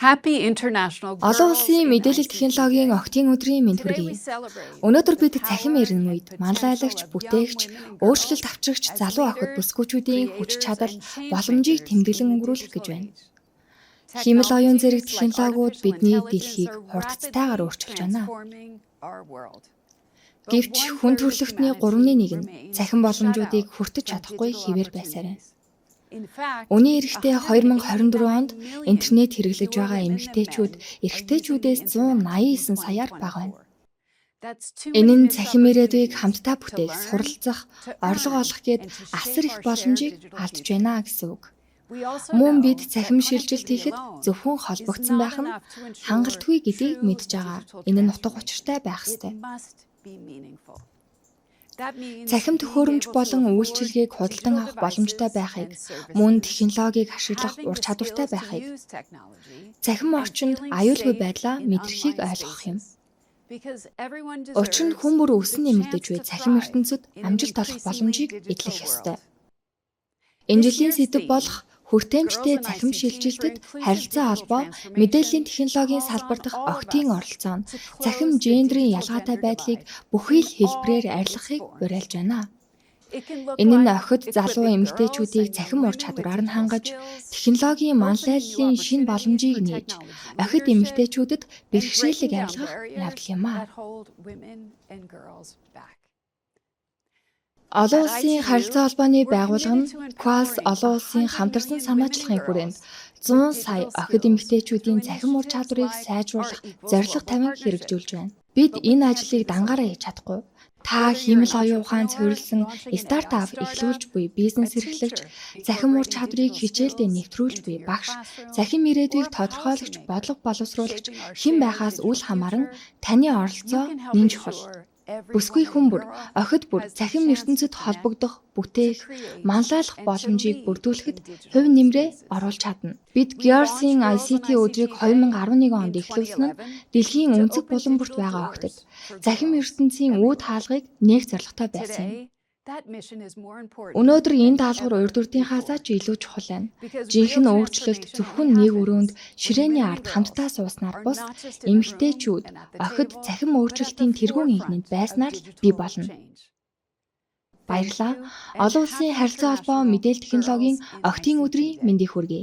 Happy International Олон Girls' улсын Day мэдээлэл 1968. технологийн охидын өдрийн мэнд Today we хүргэе. celebrate Өнөөдөр бид the цахим power эрен and үед potential манлайлагч, of young бүтээгч, women and өөрчлөлт girls авчрагч as залуу охид leaders, бүсгүүчүүдийн хүч creators, чадал, and change боломжийг makers тэмдэглэн in the өнгөрүүлэх гэж digital байна. age. Химэл оюун зэрэг Technologies like технологиуд artificial бидний intelligence дэлхийг are хурдцайтайгаар rapidly өөрчилж байна. transforming our world. But Гэвч хүн 1/3 of төрөлхтний humanity 3/1 нь remains цахим shut боломжуудыг out хүртэж from чадахгүй digital хэвээр байсаар байна. opportunities. In fact, Үнийн эрэхтэй 2024 онд 189 million интернет хэрэглэж fewer байгаа women than эмэгтэйчүүд men are эрэгтэйчүүдээс using the internet 189 саяар in бага байна. 2024. That's too Энэ many нь missed цахим ирээдүйг opportunities хамтдаа to бүтээх, learn, суралцах, to орлого earn, олох гээд and to асар shape их our shared боломжийг digital алдж future. байна гэсэн үг. We also Мөн know бид that цахим шилжилт connectivity хийхэд alone зөвхөн is холбогдсон not байх нь enough to ensure хангалтгүй гэдгийг true мэдж байгаа. digital Энэ нь утга transformation. учиртай байх It ёстой. must be meaningful. That means Цахим being төхөөрөмж able to болон afford үйлчилгээг худалдан digital авах боломжтой devices байхыг, and мөн services, технологиг ашиглах having ур the чадвартай skills to байхыг, use technology, цахим and орчинд feeling аюулгүй safe байдлаа in мэдрэхийг online ойлгох юм. spaces. Because everyone Учир нь deserves хүн бүр the өсөн chance нэмэгдэж буй to цахим thrive ертөнцид in an амжилт олох increasingly боломжийг digital эдлэх ёстой. world. Энэ This жилийн year's сэдэв theme, болох хүртээмжтэй Girls in цахим ICT for шилжилтэд Inclusive харилцаа Digital холбоо, Transformation, мэдээллийн технологийн calls салбар on дахь all of охидын us оролцоо нь to цахим close the гендрийн digital ялгаатай gender байдлыг divide бүхий л in хэлбэрээр all its арилгахыг forms. уриалж байна. It can look Энэ нь like охид залуу equipping эмэгтэйчүүдийг girls and цахим young ур women with чадвараар нь digital хангаж, skills, технологийн opening new манлайллын шинэ opportunities боломжийг for нээж, technology охид leadership, эмэгтэйчүүдэд and бэрхшээлийг breaking down арилгах barriers явдал юм а. that hold women and girls back. Олон At улсын ITU, харилцаа холбооны we're байгууллага нь committed to Qualls empowering олон улсын 100 хамтарсан million women санаачлахын and хүрээнд girls 100 with сая digital охид skills эмэгтэйчүүдийн through цахим ур initiatives чадварыг like our сайжруулах Equals зорилго Global тавин Partnership. хэрэгжүүлж байна. Бид But we энэ can't do ажлыг this дангаараа alone. хийж чадахгүй. Та Whether you're химэл an оюун ухаан entrepreneur цэвэрлсэн launching an AI стартап startup, эхлүүлж буй a бизнес эрхлэгч, teacher цахим ур incorporating чадрыг digital хичээлдээ skills нэвтрүүлж into буй your багш, classroom, цахим ирээдүйг or a тодорхойлогч, policymaker бодлого боловсруулагч shaping our хэн shared байхаас digital үл хамааран future, таны you оролцоо can help нэн чухал. ensure every Бүсгүй woman хүн and бүр, girl охид бүр has the цахим chance to ертөнцид connect, холбогдох, to бүтээх, create, манлайлах and to боломжийг lead бүрдүүлэхэд in digital хувь нэмрээ spaces. оруулж чадна. Бид We Girls in launched Girls on ICT өдрийг ICT Day 2011 онд in эхлүүлсэн нь 2011 дэлхийн to өнцөг open булан бүрт digital байгаа doors охидод for цахим girls ертөнцийн үүд everywhere. хаалгыг нээх зорилготой байсан юм. Today, that mission is more important Өнөөдөр энэ than даалгавар ever урьдурдынхаасаа before. ч илүү чухал байна. Because real Жинхэнэ өөрчлөлт transformation зөвхөн only нэг өрөөнд happens when ширээний women ард and хамтдаа girls сууснаар are бус not just in the room эмэгтэйчүүд and at the охид table, цахим but at the өөрчлөлтийн тэргуун игнэнд forefront of байснаар бий digital болно. change. Thank Баярлалаа. you and Олон улсын happy харилцаа холбоо International мэдээлэл технологийн Girls in охидын ICT өдрийн Day. мэндийг хүргэе.